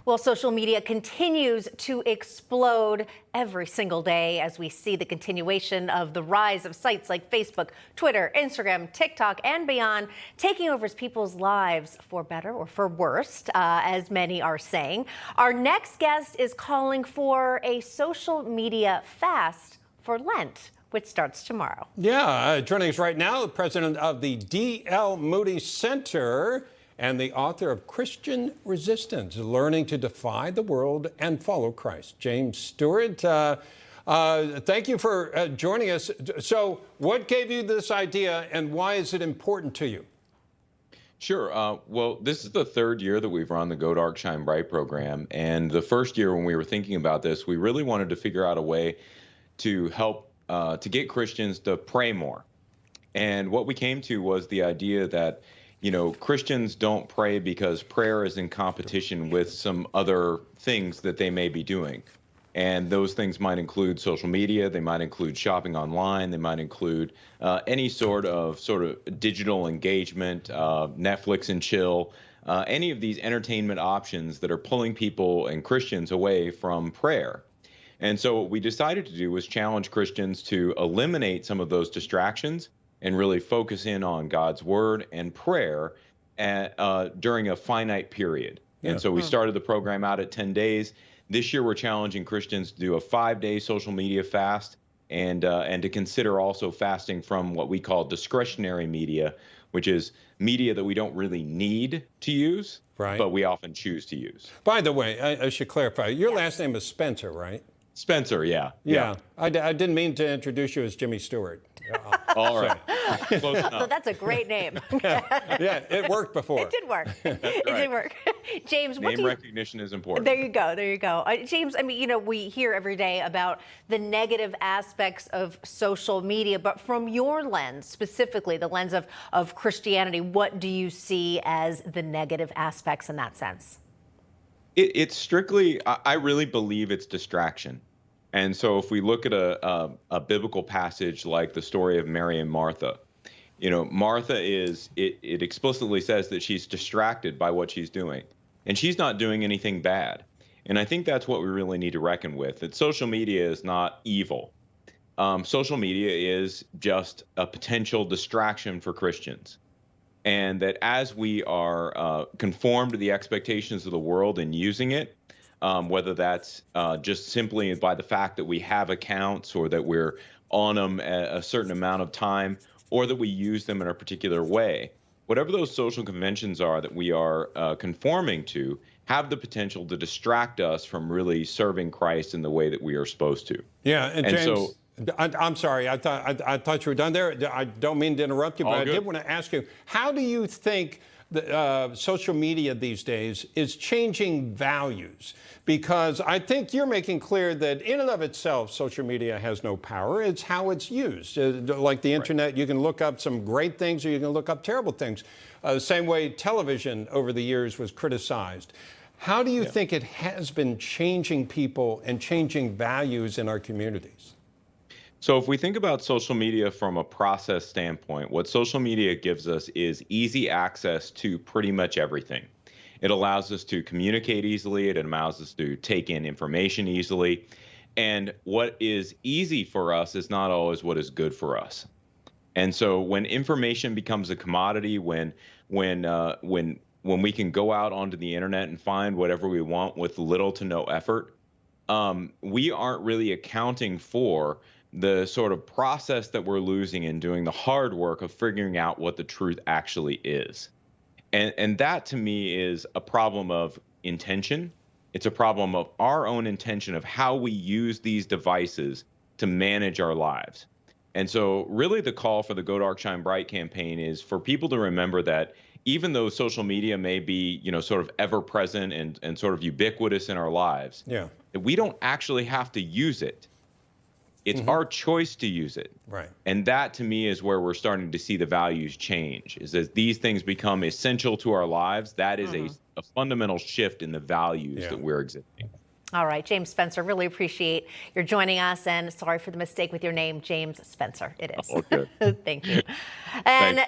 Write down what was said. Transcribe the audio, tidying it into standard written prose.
Well, social media continues to explode every single day as we see the continuation of the rise of sites like Facebook, Twitter, Instagram, TikTok, and beyond, taking over people's lives for better or for worse, as many are saying. Our next guest is calling for a social media fast for Lent, which starts tomorrow. Yeah, joining us right now, the president of the D.L. Moody Center and the author of Christian Resistance, Learning to Defy the World and Follow Christ. James Stewart, thank you for joining us. So what gave you this idea and why is it important to you? Sure. Well, this is the third year that we've run the Go Dark Shine Bright program. And the first year when we were thinking about this, we really wanted to figure out a way to help to get Christians to pray more. And what we came to was the idea that, you know, Christians don't pray because prayer is in competition with some other things that they may be doing. And those things might include social media, they might include shopping online, they might include any sort of digital engagement, Netflix and chill, any of these entertainment options that are pulling people and Christians away from prayer. And so what we decided to do was challenge Christians to eliminate some of those distractions and really focus in on God's word and prayer during a finite period. Yeah. And so we started the program out at 10 days. This year, we're challenging Christians to do a 5-day social media fast and to consider also fasting from what we call discretionary media, which is media that we don't really need to use, right, but we often choose to use. By the way, I should clarify, your last name is Spencer, right? Spencer, yeah. Yeah. I didn't mean to introduce you as Jimmy Stewart. All right. Close enough. So that's a great name. Yeah, it worked before. It did work. It did work. James, name recognition is important. There you go. There you go. James, I mean, you know, we hear every day about the negative aspects of social media, but from your lens, specifically the lens of Christianity, what do you see as the negative aspects in that sense? It's strictly, I really believe it's distraction. And so if we look at a biblical passage like the story of Mary and Martha, you know, Martha it explicitly says that she's distracted by what she's doing, and she's not doing anything bad. And I think that's what we really need to reckon with, that social media is not evil. Social media is just a potential distraction for Christians. And that as we are conformed to the expectations of the world and using it, whether that's just simply by the fact that we have accounts or that we're on them a certain amount of time or that we use them in a particular way, whatever those social conventions are that we are conforming to have the potential to distract us from really serving Christ in the way that we are supposed to. Yeah, and James, so, I'm sorry, I thought you were done there. I don't mean to interrupt you, but I did want to ask you, how do you think the social media these days is changing values? Because I think you're making clear that in and of itself, social media has no power. It's how it's used. Like the internet, you can look up some great things or you can look up terrible things. The same way television over the years was criticized. How do you think it has been changing people and changing values in our communities? So if we think about social media from a process standpoint, what social media gives us is easy access to pretty much everything. It allows us to communicate easily. It allows us to take in information easily. And what is easy for us is not always what is good for us. And so when information becomes a commodity, when we can go out onto the internet and find whatever we want with little to no effort, we aren't really accounting for the sort of process that we're losing in doing the hard work of figuring out what the truth actually is. And that to me is a problem of intention. It's a problem of our own intention of how we use these devices to manage our lives. And so really the call for the Go Dark Shine Bright campaign is for people to remember that even though social media may be, you know, sort of ever present and sort of ubiquitous in our lives, we don't actually have to use it. It's our choice to use it. Right. And that, to me, is where we're starting to see the values change, is as these things become essential to our lives, that is a fundamental shift in the values that we're exhibiting. All right, James Spencer, really appreciate your joining us, and sorry for the mistake with your name, James Spencer. It is. Okay. Thank you. And